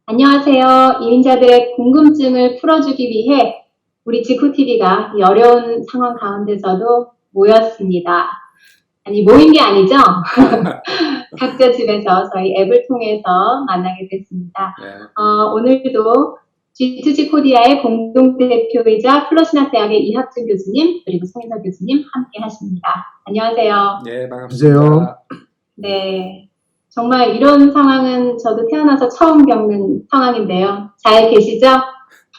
안녕하세요. 이민자들의 궁금증을 풀어주기 위해 우리 지코TV가 이 어려운 상황 가운데서도 모였습니다. 아니, 모인 게 아니죠? 각자 집에서 저희 앱을 통해서 만나게 됐습니다. 네. 오늘도 G2G 코리아의 공동대표이자 플러신학대학의 이학준 교수님 그리고 송인석 교수님 함께 하십니다. 안녕하세요. 네, 반갑습니다. 네. 정말 이런 상황은 저도 태어나서 처음 겪는 상황인데요. 잘 계시죠?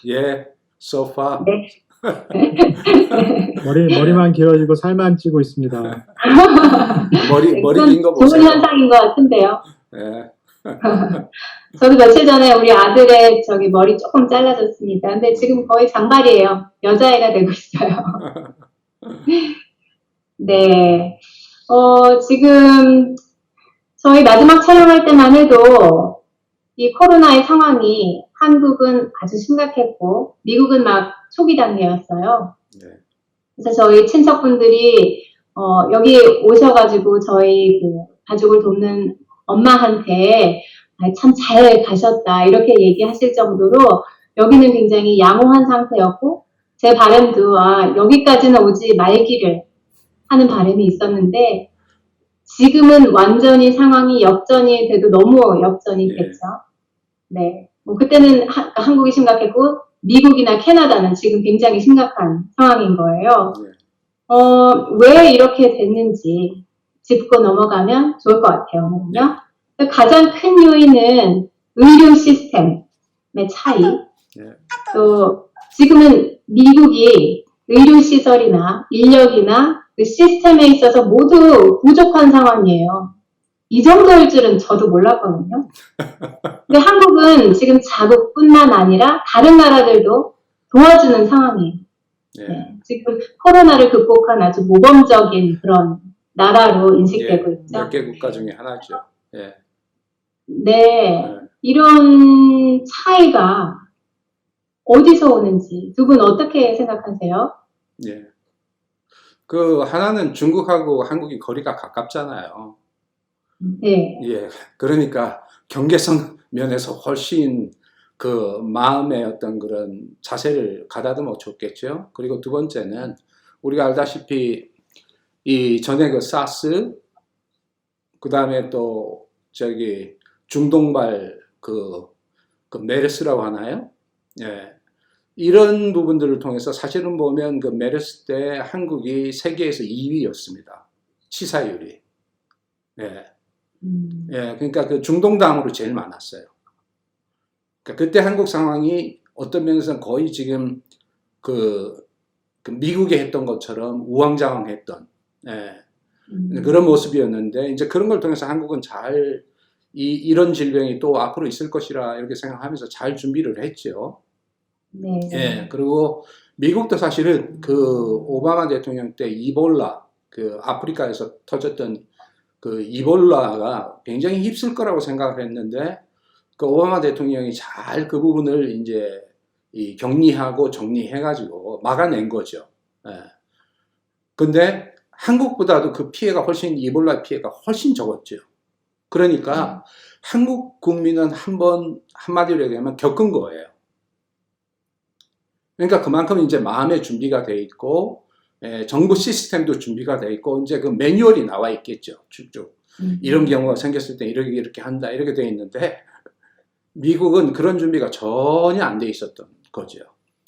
예, so far. 네. 머리만 길어지고 살만 찌고 있습니다. 머리 긴 거 보세요. 좋은 현상인 것 같은데요. 예. 저도 며칠 전에 우리 아들의 머리 조금 잘라줬습니다. 근데 지금 거의 장발이에요. 여자애가 되고 있어요. 네. 지금 저희 마지막 촬영할 때만 해도 이 코로나의 상황이 한국은 아주 심각했고 미국은 막 초기 단계였어요. 네. 그래서 저희 친척분들이 여기 오셔가지고 저희 그 가족을 돕는 엄마한테 참 잘 가셨다 이렇게 얘기하실 정도로 여기는 굉장히 양호한 상태였고 제 바람도 여기까지는 오지 말기를 하는 바람이 있었는데 지금은 완전히 상황이 역전이 돼도 너무 역전이 됐죠. 네. 뭐 그때는 한국이 심각했고 미국이나 캐나다는 지금 굉장히 심각한 상황인 거예요. 왜 이렇게 됐는지 짚고 넘어가면 좋을 것 같아요. 오늘은요. 가장 큰 요인은 의료 시스템의 차이. 또 지금은 미국이 의료 시설이나 인력이나 그 시스템에 있어서 모두 부족한 상황이에요. 이 정도일 줄은 저도 몰랐거든요. 근데 한국은 지금 자국뿐만 아니라 다른 나라들도 도와주는 상황이에요. 네, 지금 코로나를 극복한 아주 모범적인 그런 나라로 인식되고 있죠. 몇 개 국가 중에 하나죠. 예. 네, 이런 차이가 어디서 오는지 두 분 어떻게 생각하세요? 예. 그 하나는 중국하고 한국이 거리가 가깝잖아요. 네. 예. 그러니까 경계성 면에서 훨씬 그 마음의 어떤 그런 자세를 가다듬어 줬겠죠. 그리고 두 번째는 우리가 알다시피 이 전에 그 사스, 그 다음에 또 중동발 그 메르스라고 하나요? 예. 이런 부분들을 통해서 사실은 보면 그 메르스 때 한국이 세계에서 2위였습니다. 치사율이. 예. 예. 그러니까 그 중동 다음으로 제일 많았어요. 그러니까 그때 한국 상황이 어떤 면에서는 거의 지금 그 미국이 했던 것처럼 우왕좌왕했던 그런 모습이었는데 이제 그런 걸 통해서 한국은 잘 이런 질병이 또 앞으로 있을 것이라 이렇게 생각하면서 잘 준비를 했죠. 네. 예. 그리고 미국도 사실은 그 오바마 대통령 때 이볼라 그 아프리카에서 터졌던 그 이볼라가 굉장히 힘쓸 거라고 생각을 했는데 그 오바마 대통령이 잘 그 부분을 이제 격리하고 정리해가지고 막아낸 거죠. 예. 근데 한국보다도 그 피해가 이볼라 피해가 훨씬 적었죠. 그러니까 한국 국민은 한마디로 얘기하면 겪은 거예요. 그러니까 그만큼 이제 마음의 준비가 돼 있고, 정부 시스템도 준비가 돼 있고, 이제 그 매뉴얼이 나와 있겠죠. 쭉쭉. 이런 경우가 생겼을 때 이렇게 한다, 이렇게 돼 있는데, 미국은 그런 준비가 전혀 안 돼 있었던 거죠.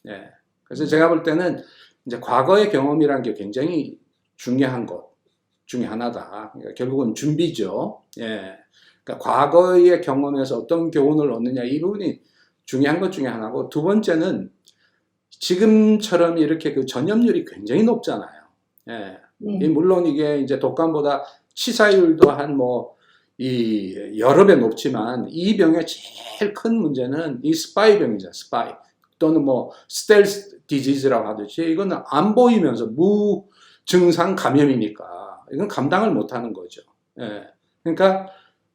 예. 그래서 제가 볼 때는 이제 과거의 경험이라는 게 굉장히 중요한 것 중에 하나다. 그러니까 결국은 준비죠. 예. 그러니까 과거의 경험에서 어떤 교훈을 얻느냐, 이 부분이 중요한 것 중에 하나고, 두 번째는 지금처럼 이렇게 그 전염률이 굉장히 높잖아요. 예. 네. 물론 이게 이제 독감보다 치사율도 여러 배 높지만 이 병의 제일 큰 문제는 이 스파이병이죠. 스파이. 또는 뭐 스텔스 디지즈라고 하듯이 이거는 안 보이면서 무증상 감염이니까 이건 감당을 못 하는 거죠. 예. 그러니까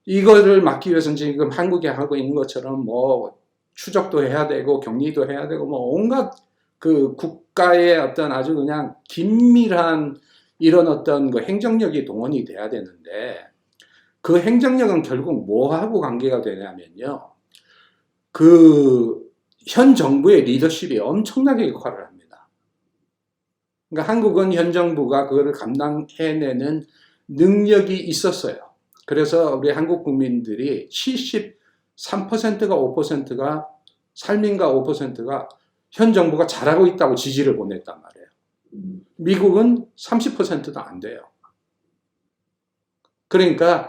이거를 막기 위해서는 지금 한국이 하고 있는 것처럼 뭐 추적도 해야 되고 격리도 해야 되고 뭐 온갖 그 국가의 어떤 아주 그냥 긴밀한 이런 어떤 그 행정력이 동원이 돼야 되는데 그 행정력은 결국 뭐하고 관계가 되냐면요. 그 현 정부의 리더십이 엄청나게 역할을 합니다. 그러니까 한국은 현 정부가 그거를 감당해내는 능력이 있었어요. 그래서 우리 한국 국민들이 73%가 5%가 살민가 5%가 현 정부가 잘하고 있다고 지지를 보냈단 말이에요. 미국은 30%도 안 돼요. 그러니까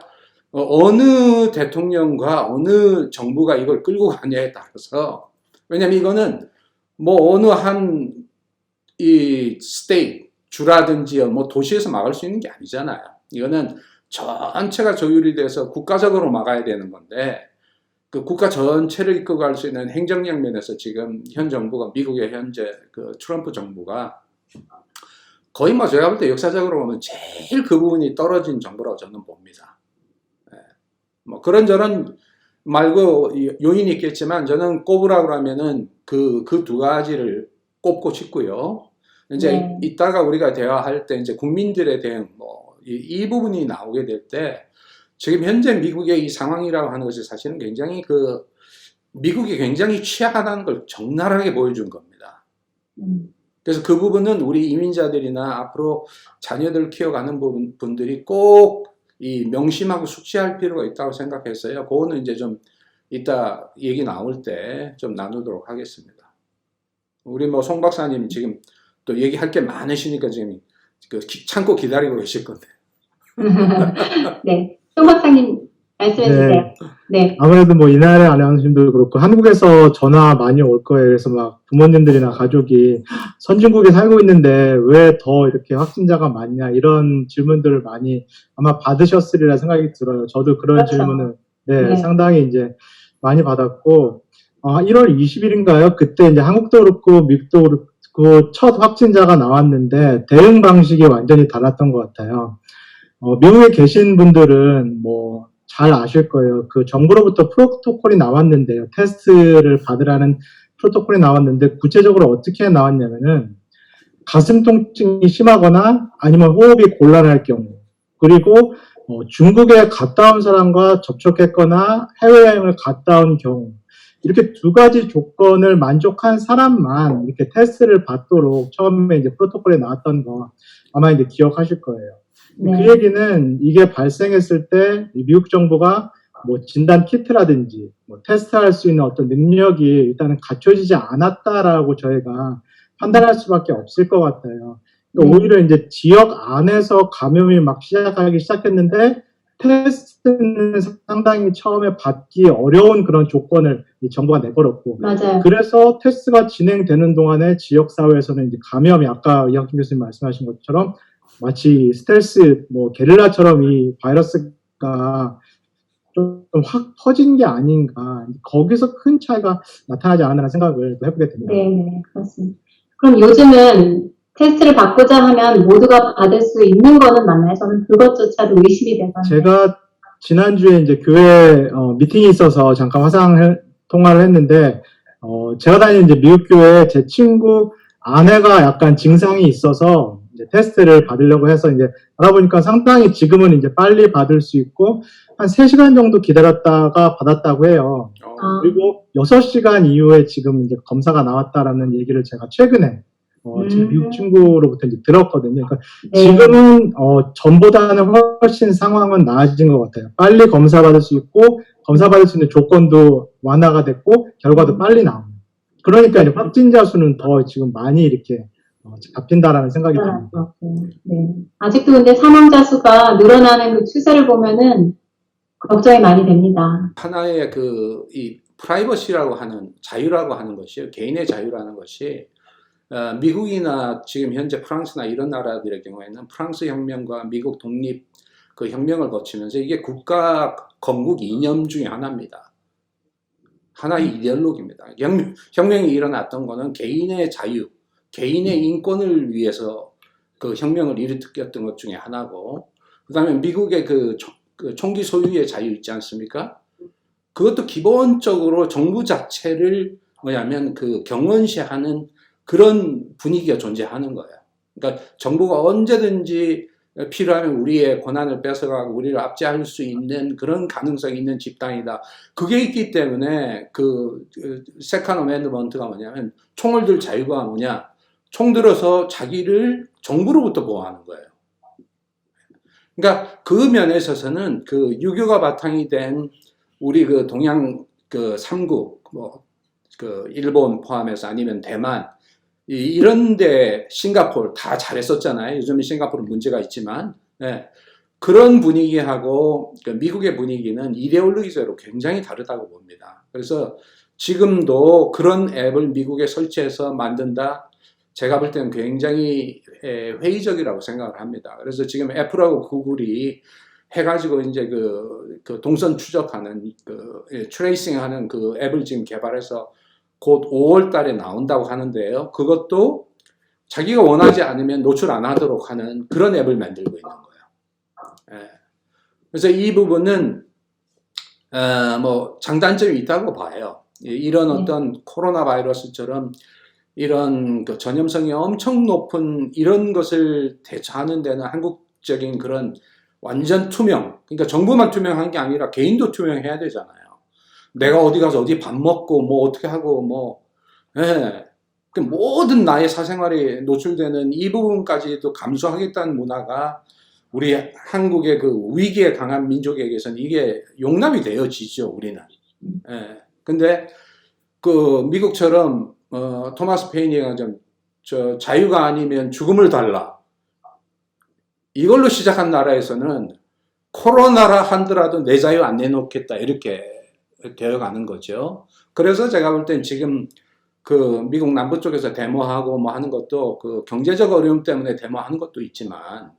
어느 대통령과 어느 정부가 이걸 끌고 가냐에 따라서, 왜냐면 이거는 뭐 어느 한 이 스테이트 주라든지 뭐 도시에서 막을 수 있는 게 아니잖아요. 이거는 전체가 조율이 돼서 국가적으로 막아야 되는 건데, 그 국가 전체를 이끌어갈 수 있는 행정력 면에서 지금 현 정부가, 미국의 현재 그 트럼프 정부가 거의 뭐 제가 볼 때 역사적으로 보면 제일 그 부분이 떨어진 정부라고 저는 봅니다. 예. 뭐 그런저런 말고 요인이 있겠지만 저는 꼽으라고 하면은 그 두 가지를 꼽고 싶고요. 이제 네. 이따가 우리가 대화할 때 이제 국민들에 대한 뭐 이 부분이 나오게 될 때, 지금 현재 미국의 이 상황이라고 하는 것이 사실은 굉장히 미국이 굉장히 취약하다는 걸 적나라하게 보여준 겁니다. 그래서 그 부분은 우리 이민자들이나 앞으로 자녀들 키워가는 분들이 꼭 이 명심하고 숙지할 필요가 있다고 생각했어요. 그거는 이제 좀 이따 얘기 나올 때 좀 나누도록 하겠습니다. 우리 뭐 송 박사님 지금 또 얘기할 게 많으시니까 지금 참고 기다리고 계실 건데. 네, 송 박사님 말씀해 주세요. 네. 아무래도 뭐 이날의 아나운서님도 그렇고 한국에서 전화 많이 올 거예요. 그래서 막 부모님들이나 가족이 선진국에 살고 있는데 왜 더 이렇게 확진자가 많냐 이런 질문들을 많이 아마 받으셨으리라 생각이 들어요. 저도 그런 그렇죠. 질문을 네. 상당히 이제 많이 받았고 1월 20일인가요? 그때 이제 한국도 그렇고 미국도 그렇고 첫 확진자가 나왔는데 대응 방식이 완전히 달랐던 것 같아요. 미국에 계신 분들은 뭐 잘 아실 거예요. 그 정부로부터 프로토콜이 나왔는데요. 테스트를 받으라는 프로토콜이 나왔는데 구체적으로 어떻게 나왔냐면은 가슴 통증이 심하거나 아니면 호흡이 곤란할 경우, 그리고 중국에 갔다 온 사람과 접촉했거나 해외여행을 갔다 온 경우, 이렇게 두 가지 조건을 만족한 사람만 이렇게 테스트를 받도록 처음에 이제 프로토콜에 나왔던 거 아마 이제 기억하실 거예요. 네. 그 얘기는 이게 발생했을 때 미국 정부가 뭐 진단 키트라든지 뭐 테스트할 수 있는 어떤 능력이 일단은 갖춰지지 않았다라고 저희가 판단할 수밖에 없을 것 같아요. 그러니까 오히려 이제 지역 안에서 감염이 막 시작하기 시작했는데 테스트는 상당히 처음에 받기 어려운 그런 조건을 이 정부가 내걸었고, 맞아요. 그래서 테스트가 진행되는 동안에 지역사회에서는 이제 감염이 아까 이학준 교수님 말씀하신 것처럼 마치 스텔스 뭐 게릴라처럼 이 바이러스가 좀 확 퍼진 게 아닌가, 거기서 큰 차이가 나타나지 않았나 생각을 해보게 됩니다. 네, 그렇습니다. 그럼 요즘은 테스트를 받고자 하면 모두가 받을 수 있는 거는 맞나요? 저는 그것조차도 의심이 되거든요. 제가 지난주에 이제 교회 미팅이 있어서 잠깐 화상 통화를 했는데, 제가 다니는 이제 미국 교회에 제 친구 아내가 약간 증상이 있어서 이제 테스트를 받으려고 해서 이제 알아보니까 상당히 지금은 이제 빨리 받을 수 있고 한 3시간 정도 기다렸다가 받았다고 해요. 그리고 6시간 이후에 지금 이제 검사가 나왔다라는 얘기를 제가 최근에 제 미국 친구로부터 이제 들었거든요. 그러니까 네. 지금은 전보다는 훨씬 상황은 나아진 것 같아요. 빨리 검사 받을 수 있고 검사 받을 수 있는 조건도 완화가 됐고 결과도 빨리 나옵니다. 그러니까 이제 확진자 수는 더 지금 많이 이렇게 잡힌다라는 생각이 듭니다. 네. 아직도 근데 사망자 수가 늘어나는 그 추세를 보면은 걱정이 많이 됩니다. 하나의 이 프라이버시라고 하는 자유라고 하는 것이요, 개인의 자유라는 것이 미국이나 지금 현재 프랑스나 이런 나라들의 경우에는 프랑스 혁명과 미국 독립 그 혁명을 거치면서 이게 국가 건국 이념 중에 하나입니다. 하나의 이데올로기입니다. 혁명이 일어났던 거는 개인의 자유, 개인의 인권을 위해서 그 혁명을 일으켰던 것 중에 하나고, 그 다음에 미국의 그 총기 소유의 자유 있지 않습니까? 그것도 기본적으로 정부 자체를 뭐냐면 그 경원시하는 그런 분위기가 존재하는 거예요. 그러니까 정부가 언제든지 필요하면 우리의 권한을 뺏어가고 우리를 압제할 수 있는 그런 가능성이 있는 집단이다. 그게 있기 때문에 그 세컨 어멘드먼트가 뭐냐면 총을 들 자유가 뭐냐? 총 들어서 자기를 정부로부터 보호하는 거예요. 그러니까 그 면에 있어서는 그 유교가 바탕이 된 우리 그 동양 그 3국 뭐 그 일본 포함해서 아니면 대만 이런데 싱가포르 다 잘했었잖아요. 요즘에 싱가포르 문제가 있지만 예. 그런 분위기하고 그 미국의 분위기는 이데올로기적으로 굉장히 다르다고 봅니다. 그래서 지금도 그런 앱을 미국에 설치해서 만든다. 제가 볼 때는 굉장히 회의적이라고 생각을 합니다. 그래서 지금 애플하고 구글이 해가지고 이제 그 동선 추적하는 트레이싱하는 그 앱을 지금 개발해서 곧 5월 달에 나온다고 하는데요. 그것도 자기가 원하지 않으면 노출 안 하도록 하는 그런 앱을 만들고 있는 거예요. 예. 그래서 이 부분은 뭐 장단점이 있다고 봐요. 이런 어떤 코로나 바이러스처럼 이런 그 전염성이 엄청 높은 이런 것을 대처하는 데는 한국적인 그런 완전 투명, 그러니까 정부만 투명한 게 아니라 개인도 투명해야 되잖아요. 내가 어디 가서 어디 밥 먹고 뭐 어떻게 하고 뭐 예. 그 모든 나의 사생활이 노출되는 이 부분까지도 감수하겠다는 문화가 우리 한국의 그 위기에 강한 민족에게서는 이게 용납이 되어지죠, 우리는. 예. 근데 그 미국처럼 토마스 페이니가 좀 자유가 아니면 죽음을 달라. 이걸로 시작한 나라에서는 코로나라 한더라도 내 자유 안 내놓겠다 이렇게 되어가는 거죠. 그래서 제가 볼 땐 지금 그 미국 남부 쪽에서 데모하고 뭐 하는 것도 그 경제적 어려움 때문에 데모하는 것도 있지만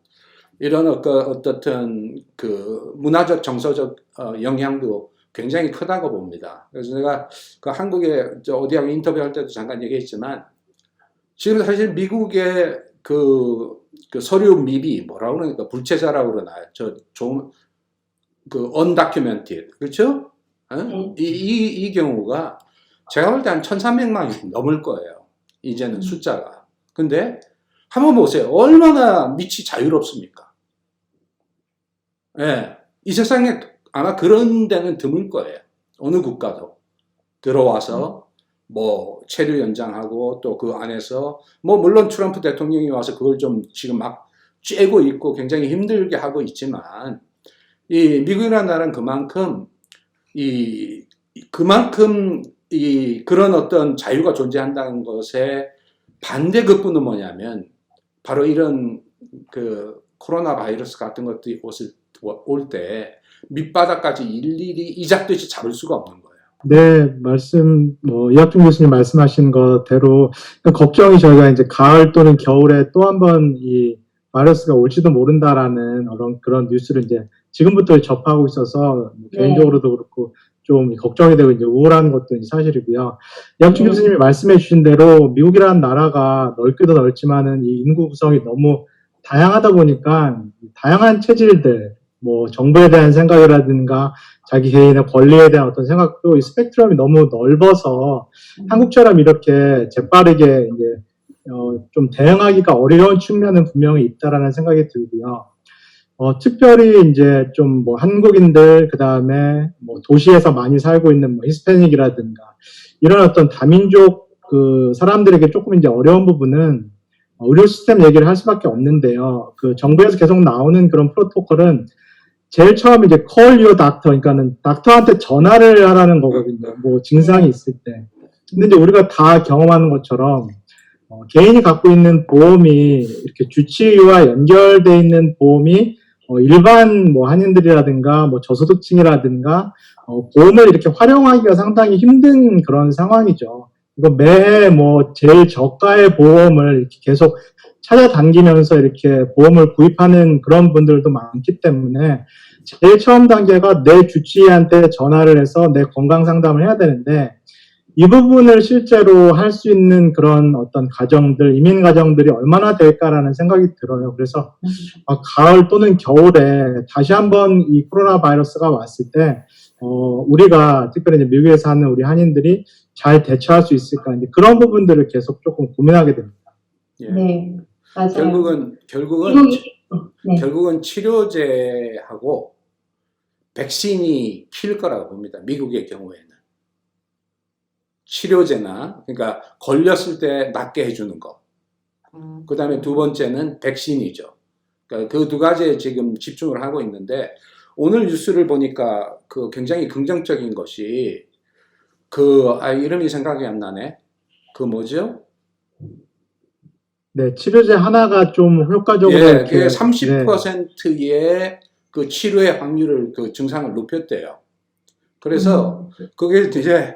이런 어떻든 그 문화적 정서적 영향도 굉장히 크다고 봅니다. 그래서 제가 그 한국에 어디하고 인터뷰할 때도 잠깐 얘기했지만 지금 사실 미국의 그 서류 미비 뭐라고 그러니까 불체자라고 그러나요? 그 undocumented 그렇죠? 이 경우가 제가 볼 때 한 1,300만이 넘을 거예요. 이제는 숫자가. 근데 한번 보세요. 얼마나 밑이 자유롭습니까? 예. 이 세상에 아마 그런 데는 드물 거예요. 어느 국가도. 들어와서 뭐 체류 연장하고 또 그 안에서 뭐 물론 트럼프 대통령이 와서 그걸 좀 지금 막 쬐고 있고 굉장히 힘들게 하고 있지만 이 미국이라는 나라는 그만큼 그런 어떤 자유가 존재한다는 것에 반대급부는 뭐냐면 바로 이런 그 코로나 바이러스 같은 것들이 올 때 밑바닥까지 일일이 이잡듯이 잡을 수가 없는 거예요. 네, 이학준 교수님 말씀하신 것대로 걱정이 저희가 이제 가을 또는 겨울에 또 한 번 이 바이러스가 올지도 모른다라는 그런 뉴스를 이제 지금부터 접하고 있어서 개인적으로도 그렇고 좀 걱정이 되고 이제 우울한 것도 이제 사실이고요. 이학준 교수님이 말씀해 주신 대로 미국이라는 나라가 넓기도 넓지만은 이 인구 구성이 너무 다양하다 보니까 다양한 체질들, 뭐 정부에 대한 생각이라든가 자기 개인의 권리에 대한 어떤 생각도 이 스펙트럼이 너무 넓어서 한국처럼 이렇게 재빠르게 이제 좀 대응하기가 어려운 측면은 분명히 있다라는 생각이 들고요. 특별히 이제 좀 뭐 한국인들 그다음에 뭐 도시에서 많이 살고 있는 뭐 히스패닉이라든가 이런 어떤 다민족 그 사람들에게 조금 이제 어려운 부분은 의료 시스템 얘기를 할 수밖에 없는데요. 그 정부에서 계속 나오는 그런 프로토콜은 제일 처음 이제 call your doctor, 그러니까는 닥터한테 전화를 하라는 거거든요. 뭐 증상이 있을 때. 근데 이제 우리가 다 경험하는 것처럼 개인이 갖고 있는 보험이 이렇게 주치의와 연결돼 있는 보험이 일반 뭐 한인들이라든가 뭐 저소득층이라든가 보험을 이렇게 활용하기가 상당히 힘든 그런 상황이죠. 이거 매해 뭐 제일 저가의 보험을 이렇게 계속 찾아다니면서 이렇게 보험을 구입하는 그런 분들도 많기 때문에 제일 처음 단계가 내 주치의한테 전화를 해서 내 건강 상담을 해야 되는데 이 부분을 실제로 할 수 있는 그런 어떤 가정들, 이민 가정들이 얼마나 될까라는 생각이 들어요. 그래서 가을 또는 겨울에 다시 한번 이 코로나 바이러스가 왔을 때 우리가 특별히 이제 미국에 사는 우리 한인들이 잘 대처할 수 있을까 이제 그런 부분들을 계속 조금 고민하게 됩니다. 예. 네, 맞아요. 결국은 네. 결국은 치료제하고 백신이 필 거라고 봅니다. 미국의 경우에는. 치료제나, 그러니까 걸렸을 때 낫게 해주는 거. 그 다음에 두 번째는 백신이죠. 그러니까 그 두 가지에 지금 집중을 하고 있는데, 오늘 뉴스를 보니까 그 굉장히 긍정적인 것이, 이름이 생각이 안 나네. 그 뭐죠? 네, 치료제 하나가 좀 효과적으로 예, 이렇게, 그게 네, 30%의 그 치료의 확률을, 그 증상을 높였대요. 그래서 그게 이제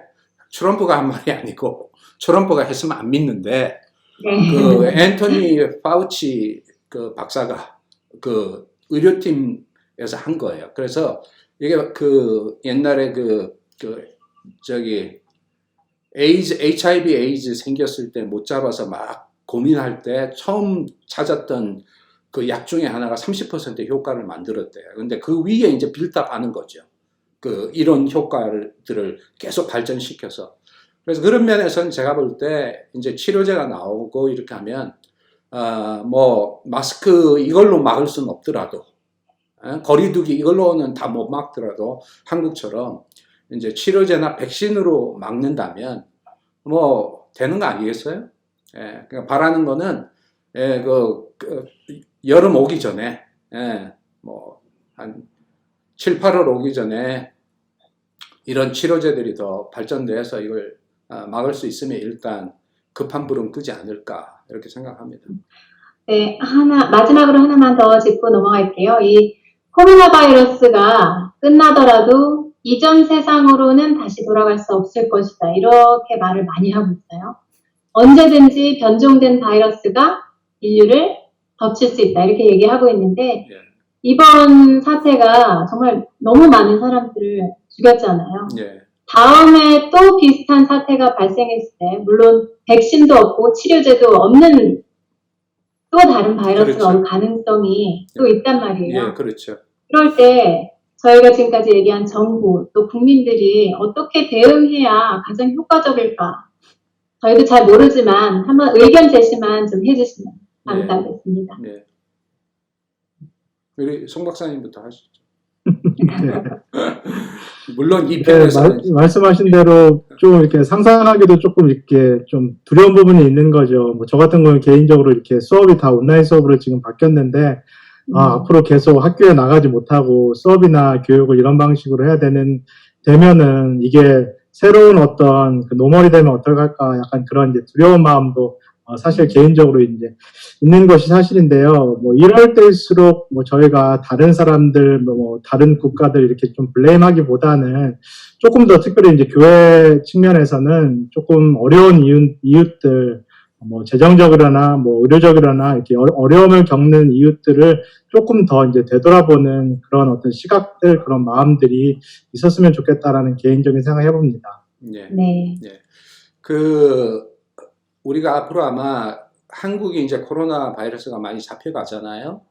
트럼프가 한 말이 아니고, 트럼프가 했으면 안 믿는데, 네. 그 앤토니 파우치 그 박사가 그 의료팀에서 한 거예요. 그래서 이게 그 옛날에 HIV 에이즈 생겼을 때 못 잡아서 막 고민할 때 처음 찾았던 그 약 중에 하나가 30% 효과를 만들었대요. 근데 그 위에 이제 빌드업하는 거죠. 이런 효과들을 계속 발전시켜서. 그래서 그런 면에서는 제가 볼 때 이제 치료제가 나오고 이렇게 하면 뭐 마스크 이걸로 막을 수는 없더라도 거리두기 이걸로는 다 못 막더라도 한국처럼 이제 치료제나 백신으로 막는다면 뭐 되는 거 아니겠어요? 예, 그러니까 바라는 거는 여름 오기 전에 뭐 한 7, 8월 오기 전에 이런 치료제들이 더 발전돼서 이걸 막을 수 있으면 일단 급한 불은 끄지 않을까 이렇게 생각합니다. 네, 마지막으로 하나만 더 짚고 넘어갈게요. 이 코로나 바이러스가 끝나더라도 이전 세상으로는 다시 돌아갈 수 없을 것이다. 이렇게 말을 많이 하고 있어요. 언제든지 변종된 바이러스가 인류를 덮칠 수 있다. 이렇게 얘기하고 있는데, 예. 이번 사태가 정말 너무 많은 사람들을 죽였잖아요. 예. 다음에 또 비슷한 사태가 발생했을 때, 물론 백신도 없고 치료제도 없는 또 다른 바이러스가 그렇죠. 올 가능성이 또 있단 말이에요. 예, 그렇죠. 그럴 때 저희가 지금까지 얘기한 정부 또 국민들이 어떻게 대응해야 가장 효과적일까? 저희도 잘 모르지만 한번 의견 제시만 좀 해주시면 감사하겠습니다. 예. 우리 송 박사님부터 하시죠. 물론 이 네, 편에서는 말씀하신 대로 좀 이렇게 상상하기도 조금 이렇게 좀 두려운 부분이 있는 거죠. 뭐 저 같은 경우는 개인적으로 이렇게 수업이 다 온라인 수업으로 지금 바뀌었는데, 앞으로 계속 학교에 나가지 못하고 수업이나 교육을 이런 방식으로 해야 되면은 이게 새로운 어떤 그 노멀이 되면 어떨까 약간 그런 이제 두려운 마음도 사실 개인적으로 이제 있는 것이 사실인데요. 뭐 이럴 때일수록 뭐 저희가 다른 사람들, 뭐 다른 국가들 이렇게 좀 블레임하기보다는 조금 더 특별히 이제 교회 측면에서는 조금 어려운 이웃들, 뭐 재정적이거나 뭐 의료적이거나 이렇게 어려움을 겪는 이웃들을 조금 더 이제 되돌아보는 그런 어떤 시각들, 그런 마음들이 있었으면 좋겠다라는 개인적인 생각을 해봅니다. 예. 네. 예. 우리가 앞으로 아마 한국이 이제 코로나 바이러스가 많이 잡혀가잖아요.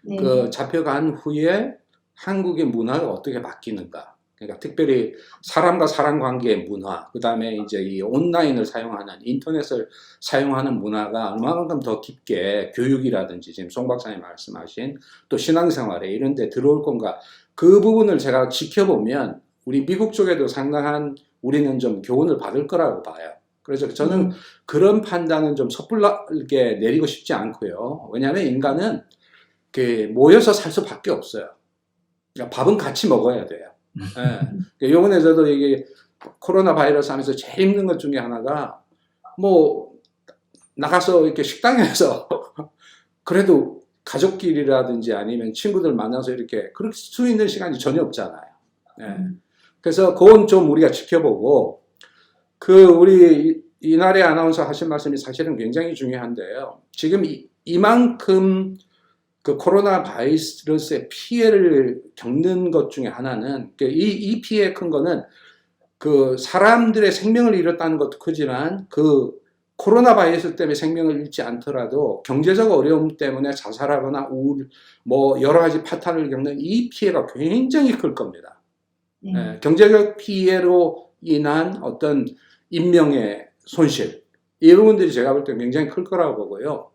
네. 잡혀간 후에 한국의 문화가 어떻게 바뀌는가. 그러니까 특별히 사람과 사람 관계의 문화, 그 다음에 이제 이 온라인을 사용하는, 인터넷을 사용하는 문화가 얼마만큼 더 깊게 교육이라든지 지금 송 박사님 말씀하신 또 신앙생활에 이런 데 들어올 건가. 그 부분을 제가 지켜보면 우리 미국 쪽에도 상당한 우리는 좀 교훈을 받을 거라고 봐요. 그래서 저는 그런 판단은 좀 섣불게 내리고 싶지 않고요. 왜냐하면 인간은 모여서 살 수밖에 없어요. 그러니까 밥은 같이 먹어야 돼요. 예. 요번에 저도 이게 코로나 바이러스 하면서 제일 힘든 것 중에 하나가 뭐 나가서 이렇게 식당에서 그래도 가족끼리라든지 아니면 친구들 만나서 이렇게 그럴 수 있는 시간이 전혀 없잖아요. 예. 그래서 그건 좀 우리가 지켜보고 우리 이날의 아나운서 하신 말씀이 사실은 굉장히 중요한데요. 지금 이만큼 그 코로나 바이러스의 피해를 겪는 것 중에 하나는 이 피해 큰 거는 그 사람들의 생명을 잃었다는 것도 크지만 그 코로나 바이러스 때문에 생명을 잃지 않더라도 경제적 어려움 때문에 자살하거나 우울 뭐 여러 가지 파탄을 겪는 이 피해가 굉장히 클 겁니다. 예, 경제적 피해로 인한 어떤 인명의 손실 이 부분들이 제가 볼 때 굉장히 클 거라고 보고요.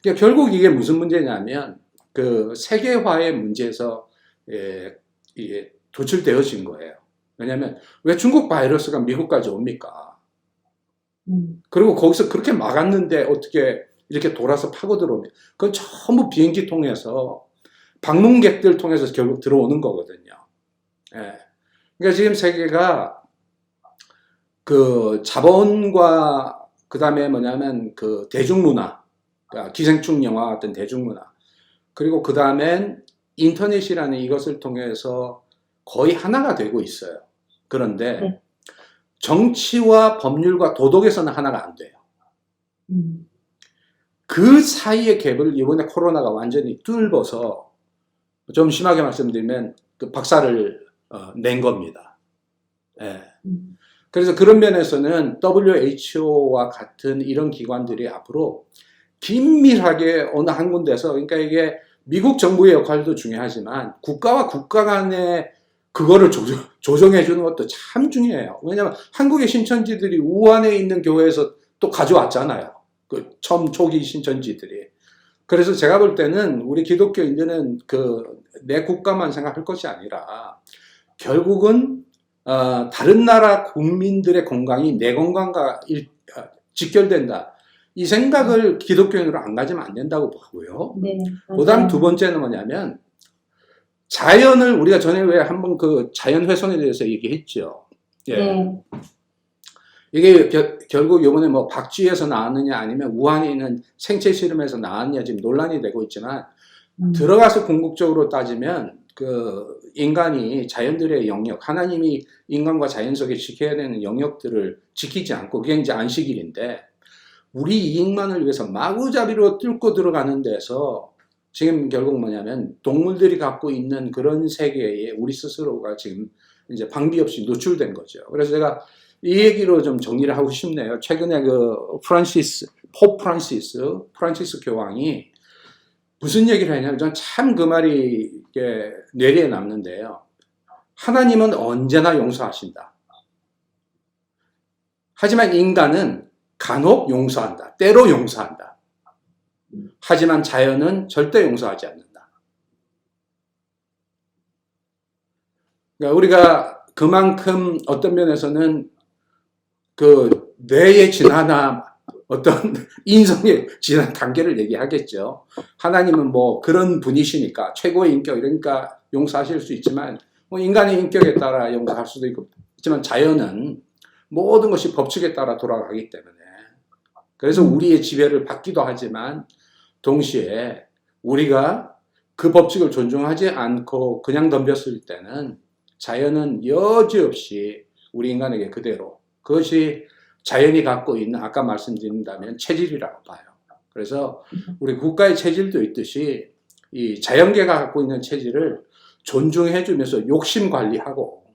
그러니까 결국 이게 무슨 문제냐면 그 세계화의 문제에서 이게 도출되어진 거예요. 왜냐하면 왜 중국 바이러스가 미국까지 옵니까? 그리고 거기서 그렇게 막았는데 어떻게 이렇게 돌아서 파고 들어오면 그건 전부 비행기 통해서 방문객들 통해서 결국 들어오는 거거든요. 예. 그러니까 지금 세계가 그 자본과 그 다음에 뭐냐면 그 대중문화, 그러니까 기생충 영화 같은 대중문화, 그리고 그 다음엔 인터넷이라는 이것을 통해서 거의 하나가 되고 있어요. 그런데 네. 정치와 법률과 도덕에서는 하나가 안 돼요. 그 사이의 갭을 이번에 코로나가 완전히 뚫어서 좀 심하게 말씀드리면 그 박살을 낸 겁니다. 예. 그래서 그런 면에서는 WHO와 같은 이런 기관들이 앞으로 긴밀하게 어느 한 군데서, 그러니까 이게 미국 정부의 역할도 중요하지만 국가와 국가 간에 그거를 조정해 주는 것도 참 중요해요. 왜냐하면 한국의 신천지들이 우한에 있는 교회에서 또 가져왔잖아요. 그 처음 초기 신천지들이. 그래서 제가 볼 때는 우리 기독교인들은 그 내 국가만 생각할 것이 아니라 결국은 다른 나라 국민들의 건강이 내 건강과 직결된다. 이 생각을 기독교인으로 안 가지면 안 된다고 보고요. 네, 그 다음 맞아요. 두 번째는 뭐냐면 자연을 우리가 전에 왜 한번 그 자연 훼손에 대해서 얘기했죠. 예. 네. 이게 결국 이번에 뭐 박쥐에서 나왔느냐 아니면 우한에 있는 생체 실험에서 나왔느냐 지금 논란이 되고 있지만 들어가서 궁극적으로 따지면 그 인간이 자연들의 영역, 하나님이 인간과 자연 속에 지켜야 되는 영역들을 지키지 않고 그게 이제 안식일인데 우리 이익만을 위해서 마구잡이로 뚫고 들어가는 데서 지금 결국 뭐냐면 동물들이 갖고 있는 그런 세계에 우리 스스로가 지금 이제 방비 없이 노출된 거죠. 그래서 제가 이 얘기로 좀 정리를 하고 싶네요. 최근에 그 포프 프란시스 교황이 무슨 얘기를 하냐면 전 참 그 말이 뇌리에 남는데요. 하나님은 언제나 용서하신다. 하지만 인간은 간혹 용서한다. 때로 용서한다. 하지만 자연은 절대 용서하지 않는다. 그러니까 우리가 그만큼 어떤 면에서는 그 뇌의 진화나 어떤 인성의 진화 단계를 얘기하겠죠. 하나님은 뭐 그런 분이시니까 최고의 인격 이러니까 용서하실 수 있지만 뭐 인간의 인격에 따라 용서할 수도 있지만 자연은 모든 것이 법칙에 따라 돌아가기 때문에 그래서 우리의 지배를 받기도 하지만 동시에 우리가 그 법칙을 존중하지 않고 그냥 덤볐을 때는 자연은 여지없이 우리 인간에게 그대로 그것이 자연이 갖고 있는 아까 말씀드린다면 체질이라고 봐요. 그래서 우리 국가의 체질도 있듯이 이 자연계가 갖고 있는 체질을 존중해 주면서 욕심 관리하고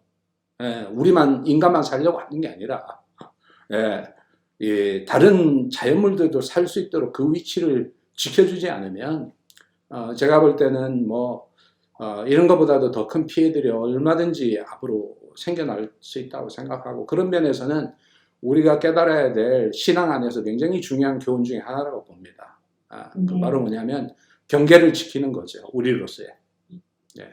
우리만 인간만 살려고 하는 게 아니라 다른 자연물들도 살 수 있도록 그 위치를 지켜주지 않으면 제가 볼 때는 뭐 이런 것보다도 더 큰 피해들이 얼마든지 앞으로 생겨날 수 있다고 생각하고 그런 면에서는 우리가 깨달아야 될 신앙 안에서 굉장히 중요한 교훈 중에 하나라고 봅니다. 그 바로 뭐냐면 경계를 지키는 거죠. 우리로서의. 네.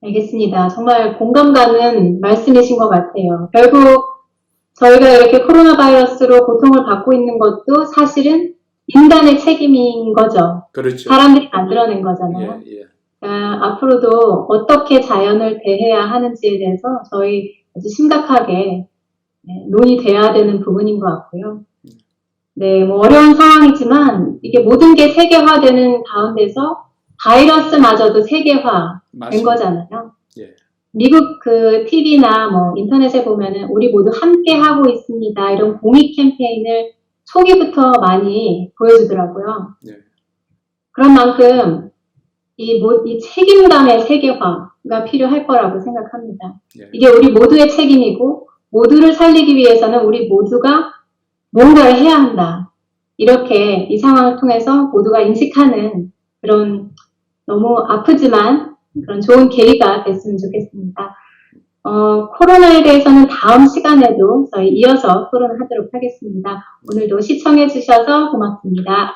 알겠습니다. 정말 공감 가는 말씀이신 것 같아요. 결국 저희가 이렇게 코로나 바이러스로 고통을 받고 있는 것도 사실은 인간의 책임인 거죠. 그렇죠. 사람들이 만들어낸 거잖아요. 예, 예. 앞으로도 어떻게 자연을 대해야 하는지에 대해서 저희 아주 심각하게 논의돼야 되는 부분인 것 같고요. 네, 뭐 어려운 상황이지만 이게 모든 게 세계화되는 가운데서 바이러스마저도 세계화 된 거잖아요. 예. 미국 그 TV나 뭐 인터넷에 보면은 우리 모두 함께 하고 있습니다. 이런 공익 캠페인을 초기부터 많이 보여주더라고요. 예. 그런 만큼 이 책임감의 세계화가 필요할 거라고 생각합니다. 예. 이게 우리 모두의 책임이고 모두를 살리기 위해서는 우리 모두가 뭔가를 해야 한다. 이렇게 이 상황을 통해서 모두가 인식하는 그런 너무 아프지만 그런 좋은 계기가 됐으면 좋겠습니다. 코로나에 대해서는 다음 시간에도 저희 이어서 토론하도록 하겠습니다. 오늘도 시청해 주셔서 고맙습니다.